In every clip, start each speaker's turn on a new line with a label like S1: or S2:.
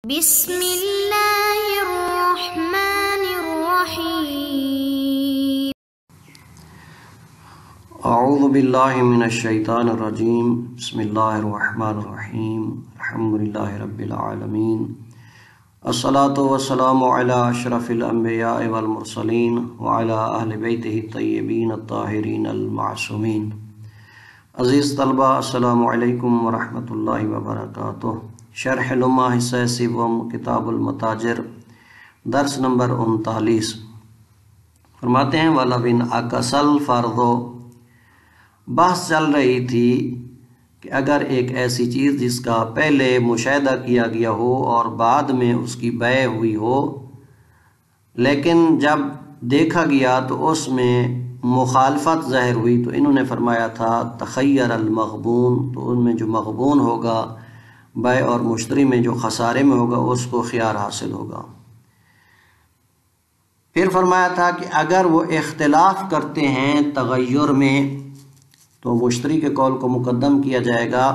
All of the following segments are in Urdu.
S1: بسم اللہ الرحمن الرحیم
S2: اعوذ باللہ من الشیطان الرجیم بسم اللہ الرحمن الرحیم الحمدللہ رب العالمین الصلاۃ والسلام علی اشرف الانبیاء والمرسلین وعلی اہل بیتہ الطیبین الطاہرین المعصومین۔ عزیز طلبہ السلام علیکم ورحمۃ اللہ وبرکاتہ۔ شرح لمحہ حصہ سیوم کتاب المتاجر درس نمبر 39 فرماتے ہیں وَلَوِنْ أَكَسَ الْفَرْضُ۔ بحث چل رہی تھی کہ اگر ایک ایسی چیز جس کا پہلے مشاہدہ کیا گیا ہو اور بعد میں اس کی بیع ہوئی ہو، لیکن جب دیکھا گیا تو اس میں مخالفت ظاہر ہوئی، تو انہوں نے فرمایا تھا تخیر المغبون، تو ان میں جو مغبون ہوگا بائع اور مشتری میں جو خسارے میں ہوگا اس کو خیار حاصل ہوگا۔ پھر فرمایا تھا کہ اگر وہ اختلاف کرتے ہیں تغیر میں تو مشتری کے قول کو مقدم کیا جائے گا۔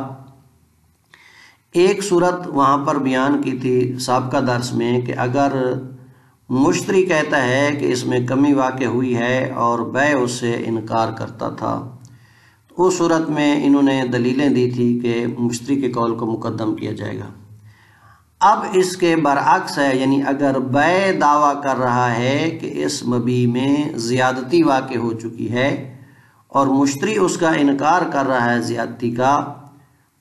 S2: ایک صورت وہاں پر بیان کی تھی سابقہ درس میں کہ اگر مشتری کہتا ہے کہ اس میں کمی واقع ہوئی ہے اور بائع اس سے انکار کرتا تھا، اس صورت میں انہوں نے دلیلیں دی تھی کہ مشتری کے قول کو مقدم کیا جائے گا۔ اب اس کے برعکس ہے، یعنی اگر بائع دعویٰ کر رہا ہے کہ اس مبیع میں زیادتی واقع ہو چکی ہے اور مشتری اس کا انکار کر رہا ہے زیادتی کا،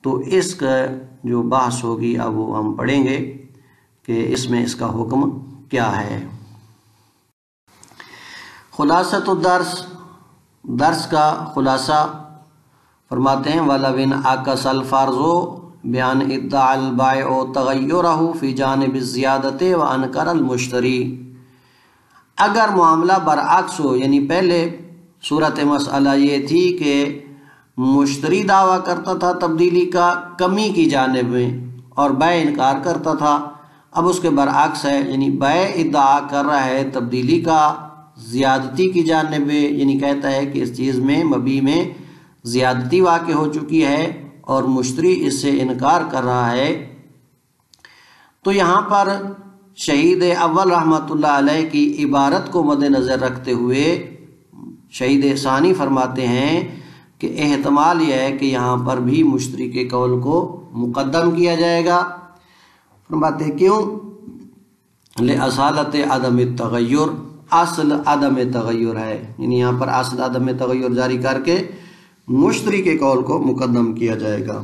S2: تو اس کا جو بحث ہوگی اب وہ ہم پڑھیں گے کہ اس میں اس کا حکم کیا ہے۔ خلاصۃ الدرس، درس کا خلاصہ فرماتے ہیں وَلَوِنْ أَكَسَ الْفَرْضُ بِأَنْ ادَّعَى الْبَائِعُ تَغَيُّرَهُ فِي جَانِبِ الزِّيَادَةِ وَأَنْكَرَ الْمُشْتَرِي۔ اگر معاملہ برعکس ہو، یعنی پہلے صورت مسئلہ یہ تھی کہ مشتری دعویٰ کرتا تھا تبدیلی کا کمی کی جانب میں اور بائع انکار کرتا تھا، اب اس کے برعکس ہے، یعنی بائع ادعا کر رہا ہے تبدیلی کا زیادتی کی جانب میں، یعنی کہتا ہے کہ اس چیز میں مبیع میں زیادتی واقع ہو چکی ہے اور مشتری اس سے انکار کر رہا ہے۔ تو یہاں پر شہید اول رحمۃ اللہ علیہ کی عبارت کو مد نظر رکھتے ہوئے شہید ثانی فرماتے ہیں کہ احتمال یہ ہے کہ یہاں پر بھی مشتری کے قول کو مقدم کیا جائے گا۔ فرماتے ہیں کیوں؟ لِأَصَالَةِ عدم التغیر، اصل عدم تغیر ہے، یعنی یہاں پر اصل عدم تغیر جاری کر کے مشتری کے قول کو مقدم کیا جائے گا۔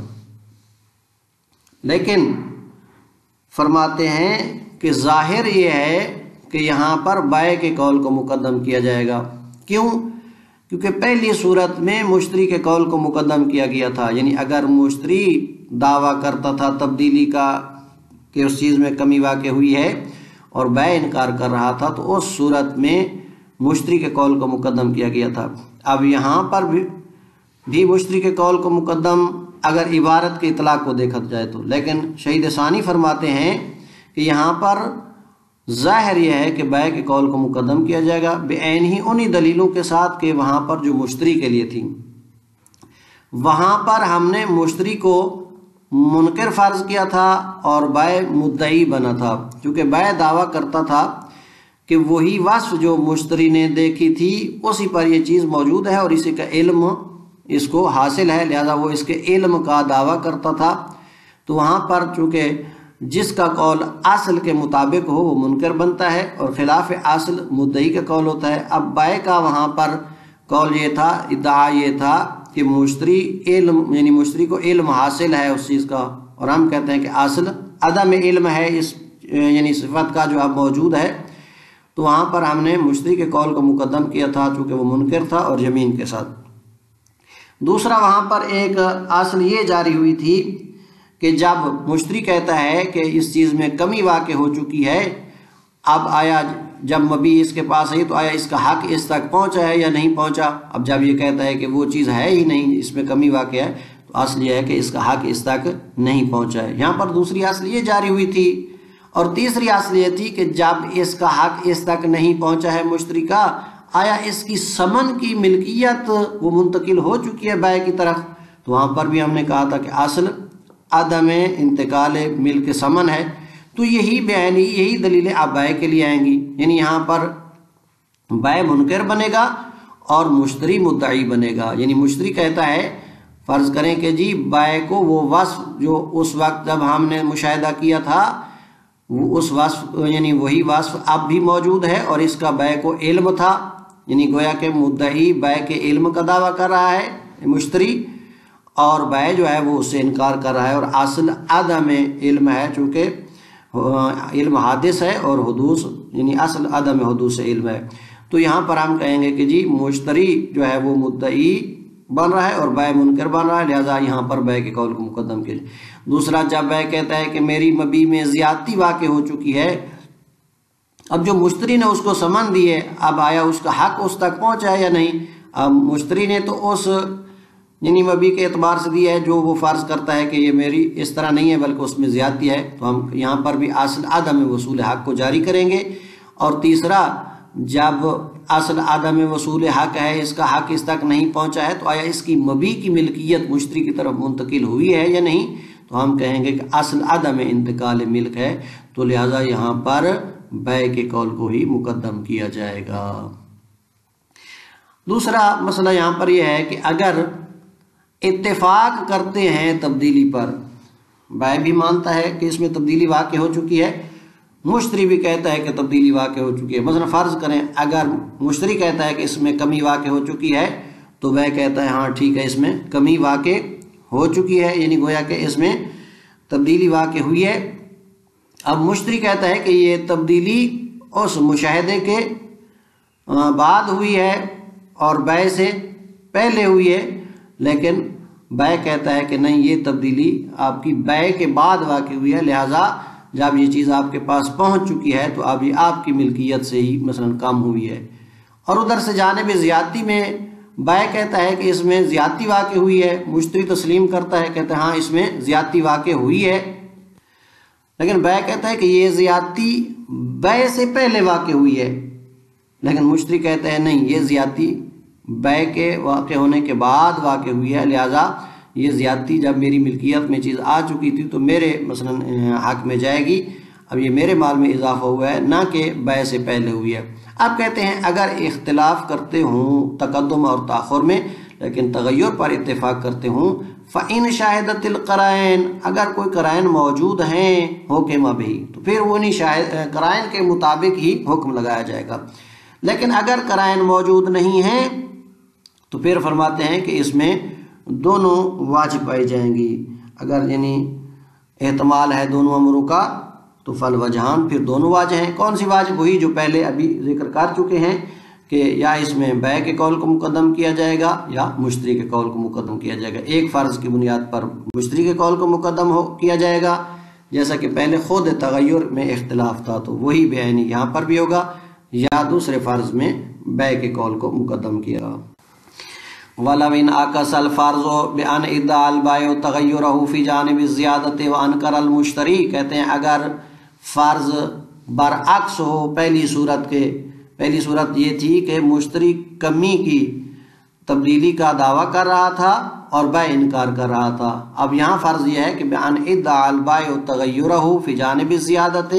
S2: لیکن فرماتے ہیں کہ ظاہر یہ ہے کہ یہاں پر بائع کے قول کو مقدم کیا جائے گا۔ کیوں؟ کیونکہ پہلی صورت میں مشتری کے قول کو مقدم کیا گیا تھا، یعنی اگر مشتری دعویٰ کرتا تھا تبدیلی کا کہ اس چیز میں کمی واقع ہوئی ہے اور بائع انکار کر رہا تھا، تو اس صورت میں مشتری کے قول کو مقدم کیا گیا تھا۔ اب یہاں پر بھی مشتری کے قول کو مقدم اگر عبارت کے اطلاق کو دیکھا جائے تو، لیکن شہید ثانی فرماتے ہیں کہ یہاں پر ظاہر یہ ہے کہ بائع کے قول کو مقدم کیا جائے گا بعین ہی انہی دلیلوں کے ساتھ کہ وہاں پر جو مشتری کے لیے تھی، وہاں پر ہم نے مشتری کو منکر فرض کیا تھا اور بائع مدعی بنا تھا، کیونکہ بائع دعویٰ کرتا تھا کہ وہی وصف جو مشتری نے دیکھی تھی اسی پر یہ چیز موجود ہے اور اسی کا علم اس کو حاصل ہے، لہذا وہ اس کے علم کا دعویٰ کرتا تھا۔ تو وہاں پر چونکہ جس کا قول اصل کے مطابق ہو وہ منکر بنتا ہے اور خلاف اصل مدعی کا قول ہوتا ہے۔ اب بائع کا وہاں پر قول یہ تھا، ادعا یہ تھا کہ مشتری علم، یعنی مشتری کو علم حاصل ہے اس چیز کا، اور ہم کہتے ہیں کہ اصل عدم علم ہے اس یعنی صفت کا جو اب موجود ہے، تو وہاں پر ہم نے مشتری کے قول کو مقدم کیا تھا چونکہ وہ منکر تھا اور یمین کے ساتھ۔ دوسرا وہاں پر ایک اصل یہ جاری ہوئی تھی کہ جب مشتری کہتا ہے کہ اس چیز میں کمی واقع ہو چکی ہے، اب آیا جب مبیع اس کے پاس ہے تو آیا اس کا حق اس تک پہنچا ہے یا نہیں پہنچا؟ اب جب یہ کہتا ہے کہ وہ چیز ہے ہی نہیں، اس میں کمی واقع ہے، تو اصل یہ ہے کہ اس کا حق اس تک نہیں پہنچا ہے۔ یہاں پر دوسری اصل یہ جاری ہوئی تھی، اور تیسری اصل یہ تھی کہ جب اس کا حق اس تک نہیں پہنچا ہے مشتری کا، آیا اس کی ثمن کی ملکیت وہ منتقل ہو چکی ہے بائع کی طرف؟ تو وہاں پر بھی ہم نے کہا تھا کہ اصل عدم انتقال ملک ثمن ہے، تو یہی بیانی یہی دلیلیں آپ بائے کے لیے آئیں گی، یعنی یہاں پر بائے منکر بنے گا اور مشتری مدعی بنے گا۔ یعنی مشتری کہتا ہے، فرض کریں کہ جی بائے کو وہ وصف جو اس وقت جب ہم نے مشاہدہ کیا تھا وہ اس وصف یعنی وہی وصف اب بھی موجود ہے اور اس کا بائے کو علم تھا، یعنی گویا کہ مدعی بائے کے علم کا دعویٰ کر رہا ہے مشتری، اور بائے جو ہے وہ اس سے انکار کر رہا ہے، اور اصل عدم علم ہے چونکہ علم حادث ہے اور حدوث یعنی اصل عدم حدوث علم ہے۔ تو یہاں پر ہم کہیں گے کہ جی مشتری جو ہے وہ مدعی بن رہا ہے اور بائے منکر بن رہا ہے، لہذا یہاں پر بائے کے قول کو مقدم کیجیے۔ دوسرا، جب بائے کہتا ہے کہ میری مبیع میں زیادتی واقع ہو چکی ہے، اب جو مشتری نے اس کو سمن دی ہے، اب آیا اس کا حق اس تک پہنچا ہے یا نہیں؟ اب مشتری نے تو اس یعنی مبیع کے اعتبار سے دیا ہے جو وہ فرض کرتا ہے کہ یہ میری اس طرح نہیں ہے بلکہ اس میں زیادتی ہے، تو ہم یہاں پر بھی اصل عدم وصول حق کو جاری کریں گے۔ اور تیسرا، جب اصل عدم وصول حق ہے، اس کا حق اس تک نہیں پہنچا ہے، تو آیا اس کی مبیع کی ملکیت مشتری کی طرف منتقل ہوئی ہے یا نہیں؟ تو ہم کہیں گے کہ اصل عدم انتقال ملک ہے، تو لہٰذا یہاں پر بائع کے قول کو ہی مقدم کیا جائے گا۔ دوسرا مسئلہ یہاں پر یہ ہے کہ اگر اتفاق کرتے ہیں تبدیلی پر، بائع بھی مانتا ہے کہ اس میں تبدیلی واقع ہو چکی ہے، مشتری بھی کہتا ہے کہ تبدیلی واقع ہو چکی ہے۔ مثلا فرض کریں اگر مشتری کہتا ہے کہ اس میں کمی واقع ہو چکی ہے تو بائع کہتا ہے ہاں ٹھیک ہے اس میں کمی واقع ہو چکی ہے، یعنی گویا کہ اس میں تبدیلی واقع ہوئی ہے۔ اب مشتری کہتا ہے کہ یہ تبدیلی اس مشاہدے کے بعد ہوئی ہے اور بائع سے پہلے ہوئی ہے، لیکن بائع کہتا ہے کہ نہیں یہ تبدیلی آپ کی بائع کے بعد واقع ہوئی ہے، لہٰذا جب یہ چیز آپ کے پاس پہنچ چکی ہے تو اب یہ آپ کی ملکیت سے ہی مثلا کم ہوئی ہے۔ اور ادھر سے جانب زیادتی میں بائع کہتا ہے کہ اس میں زیادتی واقع ہوئی ہے، مشتری تسلیم کرتا ہے، کہتا ہے ہاں اس میں زیادتی واقع ہوئی ہے، لیکن بائع کہتا ہے کہ یہ زیادتی بائع سے پہلے واقع ہوئی ہے، لیکن مشتری کہتا ہے نہیں یہ زیادتی بائع کے واقع ہونے کے بعد واقع ہوئی ہے، لہٰذا یہ زیادتی جب میری ملکیت میں چیز آ چکی تھی تو میرے مثلا حق میں جائے گی، اب یہ میرے مال میں اضافہ ہوا ہے نہ کہ بائع سے پہلے ہوئی ہے۔ اب کہتے ہیں اگر اختلاف کرتے ہوں تقدم اور تاخر میں لیکن تغیر پر اتفاق کرتے ہوں، فَإِنْ شَاهِدَتِ الْقَرَائِنِ، اگر کوئی قرائن موجود ہیں حُکِمَ بِهِ، تو پھر وہ انہیں قرائن کے مطابق ہی حکم لگایا جائے گا۔ لیکن اگر قرائن موجود نہیں ہیں تو پھر فرماتے ہیں کہ اس میں دونوں واجب پائی جائیں گی۔ اگر یعنی احتمال ہے دونوں امروں کا تو فالوجہان، پھر دونوں واجب ہیں۔ کون سی واجب؟ وہی جو پہلے ابھی ذکر کر چکے ہیں کہ یا اس میں بائع کے قول کو مقدم کیا جائے گا یا مشتری کے قول کو مقدم کیا جائے گا۔ ایک فرض کی بنیاد پر مشتری کے قول کو مقدم کیا جائے گا، جیسا کہ پہلے خود تغیر میں اختلاف تھا تو وہی بیانی یہاں پر بھی ہوگا، یا دوسرے فرض میں بائع کے قول کو مقدم کیا۔ وَلَوْ إِنْ عَكَسَ الْفَرْضُ بِأَنْ ادَّعَى الْبَائِعُ تَغَيُّرَهُ فِي جَانِبِ الزِّيَادَةِ وَأَنْكَرَ الْمُشْتَرِي، کہتے ہیں اگر فرض برعکس ہو پہلی صورت کے، پہلی صورت یہ تھی کہ مشتری کمی کی تبدیلی کا دعویٰ کر رہا تھا اور بائع انکار کر رہا تھا، اب یہاں فرض یہ ہے کہ بِأَنْ ادَّعَى الْبَائِعُ تَغَيُّرَهُ فِي جَانِبِ الزِّيَادَةِ،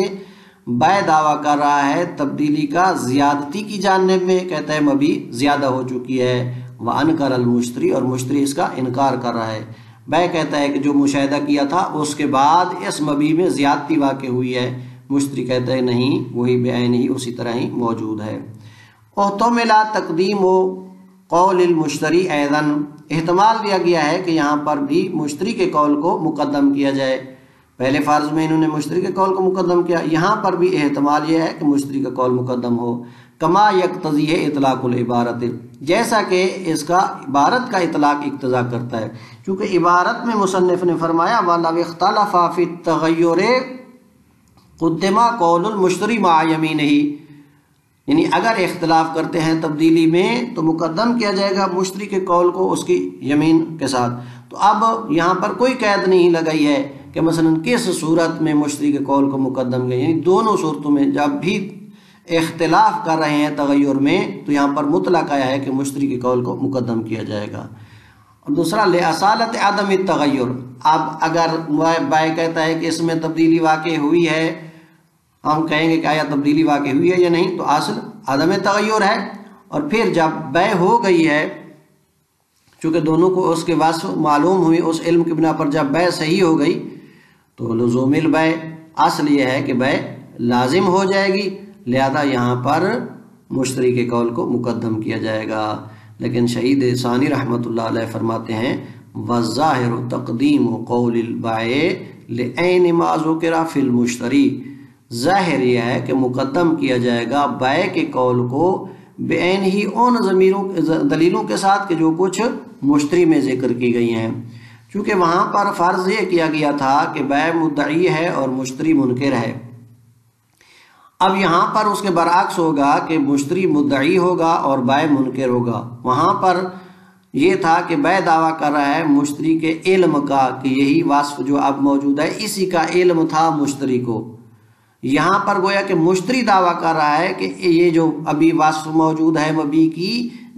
S2: بائع دعویٰ کر رہا ہے تبدیلی کا زیادتی کی جانب میں، کہتا ہے مبیع زیادہ ہو چکی ہے، وَأَنْكَرَ الْمُشْتَرِي، اور مشتری اس کا انکار کر رہا ہے۔ بائع کہتا ہے کہ جو مشاہدہ کیا تھا اس کے بعد اس مبیع میں زیادتی واقع ہوئی ہے، مشتری کہتا ہے نہیں وہی بعین ہی اسی طرح ہی موجود ہے۔ احتمل تقدیم قول المشتری ایضاً، احتمال دیا گیا ہے کہ یہاں پر بھی مشتری کے قول کو مقدم کیا جائے، پہلے فرض میں انہوں نے مشتری کے قول کو مقدم کیا، یہاں پر بھی احتمال یہ ہے کہ مشتری کا قول مقدم ہو۔ کما یقتضی ہے اطلاق العبارت، جیسا کہ اس کا عبارت کا اطلاق اقتضا کرتا ہے، چونکہ عبارت میں مصنف نے فرمایا وَلَوْ اخْتَلَفَ فِي التَّغَيُّرِ قُدِّمَ قَوْلُ الْمُشْتَرِي مَعَ يَمِينِهِ، یعنی اگر اختلاف کرتے ہیں تبدیلی میں تو مقدم کیا جائے گا مشتری کے قول کو اس کی یمین کے ساتھ۔ تو اب یہاں پر کوئی قید نہیں لگائی ہے کہ مثلا کس صورت میں مشتری کے قول کو مقدم کیا، یعنی دونوں صورتوں میں جب بھی اختلاف کر رہے ہیں تغیر میں تو یہاں پر مطلق آیا ہے کہ مشتری کے قول کو مقدم کیا جائے گا۔ اور دوسرا لِأَصَالَةِ عَدَمِ التَّغَيُّرِ۔ اب اگر بائے کہتا ہے کہ اس میں تبدیلی واقع ہوئی ہے، ہم کہیں گے کہ آیا تبدیلی واقع ہوئی ہے یا نہیں، تو اصل عدم تغیر ہے۔ اور پھر جب بے ہو گئی ہے، چونکہ دونوں کو اس کے وصف معلوم ہوئی، اس علم کی بنا پر جب بے صحیح ہو گئی تو لزوم البے، اصل یہ ہے کہ بے لازم ہو جائے گی، لہذا یہاں پر مشتری کے قول کو مقدم کیا جائے گا۔ لیکن شہید ثانی رحمۃ اللہ علیہ فرماتے ہیں وَالظَّاهِرُ تَقْدِيمُ قَوْلِ الْبَائِعِ لِعَيْنِ مَا ذُكِرَ فِي الْمُشْتَرِي، ظاہر یہ ہے کہ مقدم کیا جائے گا بائع کے قول کو بعین ہی ان دلیلوں کے ساتھ کہ جو کچھ مشتری میں ذکر کی گئی ہیں، چونکہ وہاں پر فرض یہ کیا گیا تھا کہ بائع مدعی ہے اور مشتری منکر ہے۔ اب یہاں پر اس کے برعکس ہوگا کہ مشتری مدعی ہوگا اور بائع منکر ہوگا۔ وہاں پر یہ تھا کہ بائع دعویٰ کر رہا ہے مشتری کے علم کا کہ یہی وصف جو اب موجود ہے اسی کا علم تھا مشتری کو، یہاں پر گویا کہ مشتری دعویٰ کر رہا ہے کہ یہ جو ابھی وصف موجود ہے مبی کی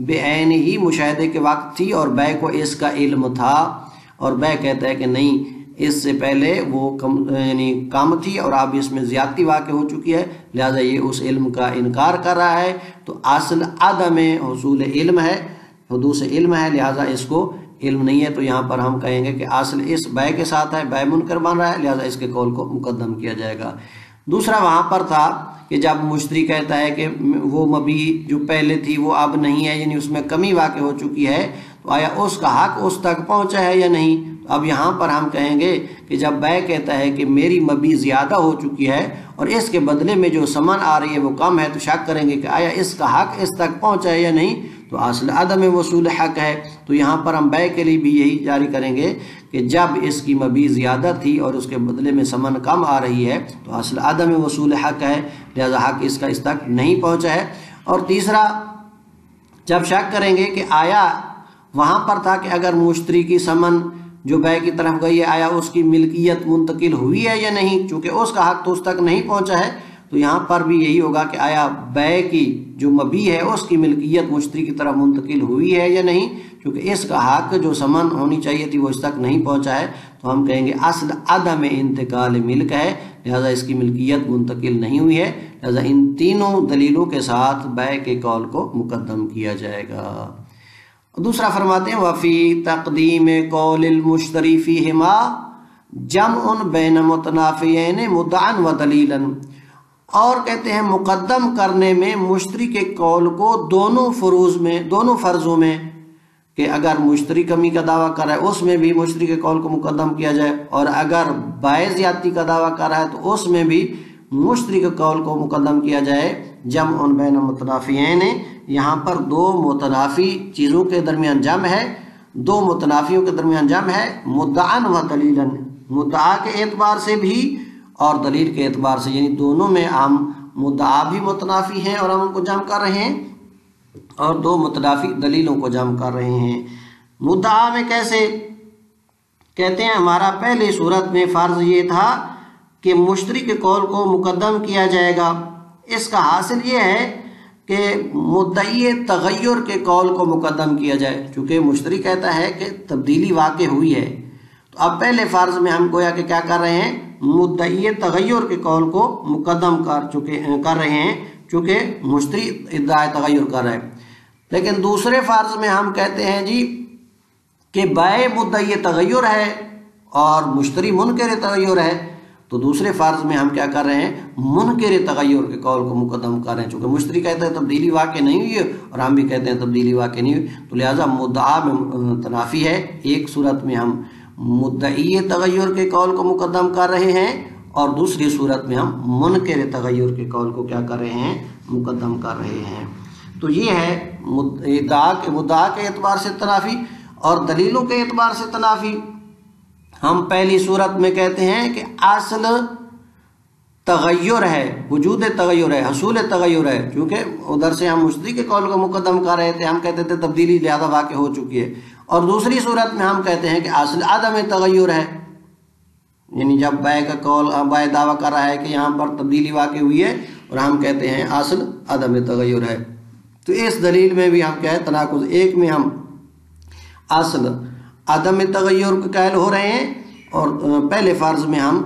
S2: بعین ہی مشاہدے کے وقت تھی اور بائع کو اس کا علم تھا، اور بائع کہتا ہے کہ نہیں، اس سے پہلے وہ کم تھی اور اب اس میں زیادتی واقع ہو چکی ہے، لہذا یہ اس علم کا انکار کر رہا ہے۔ تو اصل عدم حصول علم ہے، حدوث علم ہے، لہذا اس کو علم نہیں ہے، تو یہاں پر ہم کہیں گے کہ اصل اس بائع کے ساتھ ہے، بائع منکر بن رہا ہے، لہذا اس کے قول کو مقدم کیا جائے گا۔ دوسرا وہاں پر تھا کہ جب مشتری کہتا ہے کہ وہ مبی جو پہلے تھی وہ اب نہیں ہے، یعنی اس میں کمی واقع ہو چکی ہے، تو آیا اس کا حق اس تک پہنچا ہے یا نہیں؟ اب یہاں پر ہم کہیں گے کہ جب بائع کہتا ہے کہ میری مبی زیادہ ہو چکی ہے اور اس کے بدلے میں جو ثمن آ رہی ہے وہ کم ہے، تو شک کریں گے کہ آیا اس کا حق اس تک پہنچا ہے یا نہیں، تو اصل عدم وصول حق ہے۔ تو یہاں پر ہم بائع کے لیے بھی یہی جاری کریں گے کہ جب اس کی مبی زیادہ تھی اور اس کے بدلے میں ثمن کم آ رہی ہے تو اصل عدم وصول حق ہے، لہذا حق اس کا اس تک نہیں پہنچا ہے۔ اور تیسرا جب شک کریں گے کہ آیا وہاں پر تھا کہ اگر مشتری کی ثمن جو بائع کی طرف گئی ہے آیا اس کی ملکیت منتقل ہوئی ہے یا نہیں، چونکہ اس کا حق تو اس تک نہیں پہنچا ہے، تو یہاں پر بھی یہی ہوگا کہ آیا بائع کی جو مبی ہے اس کی ملکیت مشتری کی طرف منتقل ہوئی ہے یا نہیں، کیونکہ اس کا حق جو ثمن ہونی چاہیے تھی وہ اس تک نہیں پہنچا ہے، تو ہم کہیں گے اصل عدم انتقال ملک ہے، لہذا اس کی ملکیت منتقل نہیں ہوئی ہے، لہذا ان تینوں دلیلوں کے ساتھ بائع کے قول کو مقدم کیا جائے گا۔ دوسرا فرماتے ہیں وفی تقدیم قول المشتری فیہما جمع بین متنافیین مدعا و دلیلا، اور کہتے ہیں مقدم کرنے میں مشتری کے قول کو دونوں فرضوں میں کہ اگر مشتری کمی کا دعویٰ کر رہا ہے اس میں بھی مشتری کے قول کو مقدم کیا جائے، اور اگر بائع زیادتی کا دعویٰ کر رہا ہے تو اس میں بھی مشتری کے قول کو مقدم کیا جائے۔ جمع بین متنافیین، یہاں پر دو متنافی چیزوں کے درمیان جمع ہے، دو متنافیوں کے درمیان جمع ہے، مدعا و دلیلا، مدعا کے اعتبار سے بھی اور دلیل کے اعتبار سے، یعنی دونوں میں ہم مدعا بھی متنافی ہیں اور ہم ان کو جمع کر رہے ہیں، اور دو متنافی دلیلوں کو جمع کر رہے ہیں۔ مدعا میں کیسے؟ کہتے ہیں ہمارا پہلی صورت میں فرض یہ تھا کہ مشتری کے قول کو مقدم کیا جائے گا، اس کا حاصل یہ ہے کہ مدعی تغیر کے قول کو مقدم کیا جائے، چونکہ مشتری کہتا ہے کہ تبدیلی واقع ہوئی ہے، تو اب پہلے فرض میں ہم گویا کہ کیا کر رہے ہیں، مدعی تغیر کے قول کو مقدم کر رہے ہیں، چونکہ مشتری ادعائے تغیر کر رہا ہے۔ لیکن دوسرے فرض میں ہم کہتے ہیں جی کہ بائع مدعی تغیر ہے اور مشتری منکر تغیر ہے، تو دوسرے فرض میں ہم کیا کر رہے ہیں، منکر تغیر کے قول کو مقدم کر رہے ہیں، چونکہ مشتری کہتا ہے تبدیلی واقع نہیں ہوئی ہے اور ہم بھی کہتے ہیں تبدیلی واقع نہیں ہوئی، تو لہٰذا مدعا میں تنافی ہے۔ ایک صورت میں ہم مدعی تغیر کے قول کو مقدم کر رہے ہیں اور دوسری صورت میں ہم منکر تغیر کے قول کو کیا کر رہے ہیں، مقدم کر رہے ہیں۔ تو یہ ہے مدعا کے اعتبار سے تنافی اور دلیلوں کے اعتبار سے تنافی۔ ہم پہلی صورت میں کہتے ہیں کہ اصل تغیر ہے، وجود تغیر ہے، حصول تغیر ہے، کیونکہ ادھر سے ہم مشتری کے قول کو مقدم کر رہے تھے، ہم کہتے تھے تبدیلی زیادہ واقع ہو چکی ہے، اور دوسری صورت میں ہم کہتے ہیں کہ اصل عدم تغیر ہے، یعنی جب بائع دعویٰ کر رہا ہے کہ یہاں پر تبدیلی واقع ہوئی ہے اور ہم کہتے ہیں اصل عدم تغیر ہے، تو اس دلیل میں بھی ہم کیا ہے تناقض، ایک میں ہم اصل عدم تغیر کے قائل ہو رہے ہیں، اور پہلے فرض میں ہم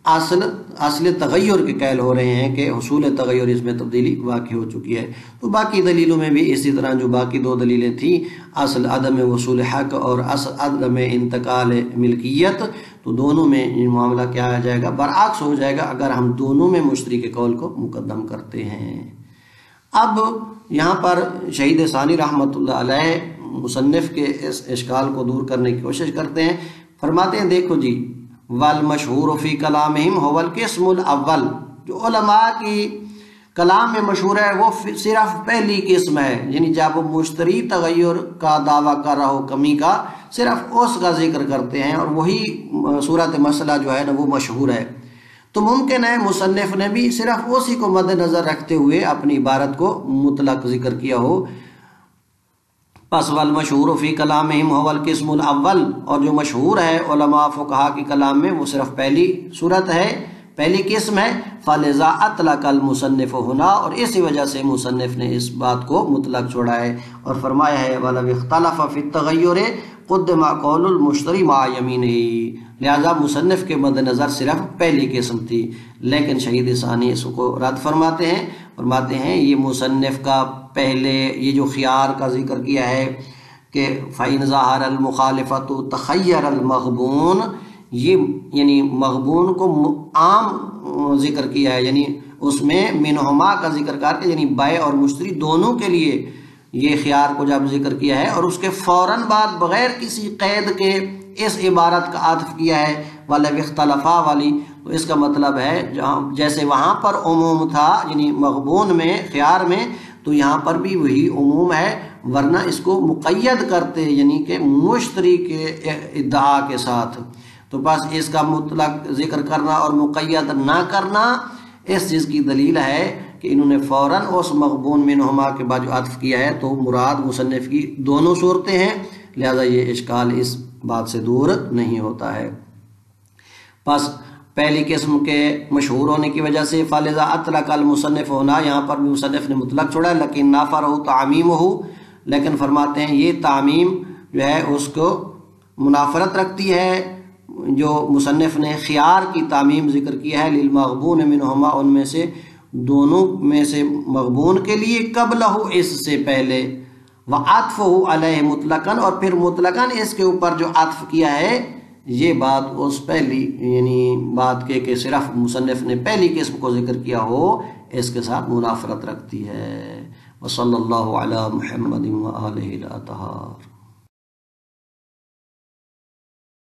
S2: اصل تغیر کے قائل ہو رہے ہیں کہ حصول تغیر اس میں تبدیلی واقع ہو چکی ہے۔ تو باقی دلیلوں میں بھی اسی طرح جو باقی دو دلیلیں تھیں، اصل عدم وصول حق اور اصل عدم انتقال ملکیت، تو دونوں میں یہ معاملہ کیا آ جائے گا، برعکس ہو جائے گا اگر ہم دونوں میں مشتری کے قول کو مقدم کرتے ہیں۔ اب یہاں پر شہید ثانی رحمۃ اللہ علیہ مصنف کے اس اشکال کو دور کرنے کی کوشش کرتے ہیں، فرماتے ہیں دیکھو جی، والمشہور فی کلامہم هو القسم الاول، جو علماء کی کلام میں مشہور ہے وہ صرف پہلی قسم ہے، یعنی جب وہ مشتری تغیر کا دعویٰ کر رہا ہو کمی کا، صرف اس کا ذکر کرتے ہیں، اور وہی صورت مسئلہ جو ہے نا وہ مشہور ہے۔ تو ممکن ہے مصنف نے بھی صرف اسی کو مد نظر رکھتے ہوئے اپنی عبارت کو مطلق ذکر کیا ہو۔ پس والمشہور فی کلامہم هو القسم الاول، اور جو مشہور ہے علماء فقہا کی کلام میں وہ صرف پہلی صورت ہے، پہلی قسم ہے۔ فلذا اطلق المصنف ہونا، اور اسی وجہ سے مصنف نے اس بات کو مطلق چھوڑا ہے اور فرمایا ہے وَلَوْ اخْتَلَفَ فِي التَّغَيُّرِ قُدِّمَ قَوْلُ الْمُشْتَرِي مَعَ يَمِينِهِ، لہذا مصنف کے مد نظر صرف پہلی قسم تھی، لیکن شہید ثانی اس کو رد فرماتے ہیں یہ مصنف کا پہلے یہ جو خیار کا ذکر کیا ہے کہ فَإِنْ ظَهَرَ الْمُخَالِفَةُ تَخَيَّرَ الْمَغْبُونَ، یہ یعنی مغبون کو عام ذکر کیا ہے، یعنی اس میں منہما کا ذکر کر کے، یعنی بائع اور مشتری دونوں کے لیے یہ خیار کو جب ذکر کیا ہے، اور اس کے فوراً بعد بغیر کسی قید کے اس عبارت کا عطف کیا ہے وَلَوْ اخْتَلَفَا والی، تو اس کا مطلب ہے جیسے وہاں پر عموم تھا یعنی مغبون میں خیار میں، تو یہاں پر بھی وہی عموم ہے، ورنہ اس کو مقید کرتے یعنی کہ مشتری کے ادعا کے ساتھ۔ تو بس اس کا مطلق ذکر کرنا اور مقید نہ کرنا اس چیز کی دلیل ہے کہ انہوں نے فوراً اس مغبون منہما کے بعد جو عطف کیا ہے تو مراد مصنف کی دونوں صورتیں ہیں، لہذا یہ اشکال اس بات سے دور نہیں ہوتا ہے۔ پس پہلی قسم کے مشہور ہونے کی وجہ سے فلذا اطلق المصنف ہونا، یہاں پر بھی مصنف نے مطلق چھوڑا ہے، لیکن نافرہ تعمیمہ، لیکن فرماتے ہیں یہ تعمیم جو ہے اس کو منافرت رکھتی ہے، جو مصنف نے خیار کی تعمیم ذکر کیا ہے للمغبون منہما، ان میں سے دونوں میں سے مغبون کے لیے، قبلہ اس سے پہلے، وعطفہ علیہ مطلقاً، اور پھر مطلقاً اس کے اوپر جو عطف کیا ہے، یہ بات اس پہلی یعنی بات کہ صرف مصنف نے پہلی قسم کو ذکر کیا ہو اس کے ساتھ منافرت رکھتی ہے۔ وصلی اللہ علی محمد وآلہ الاطہار۔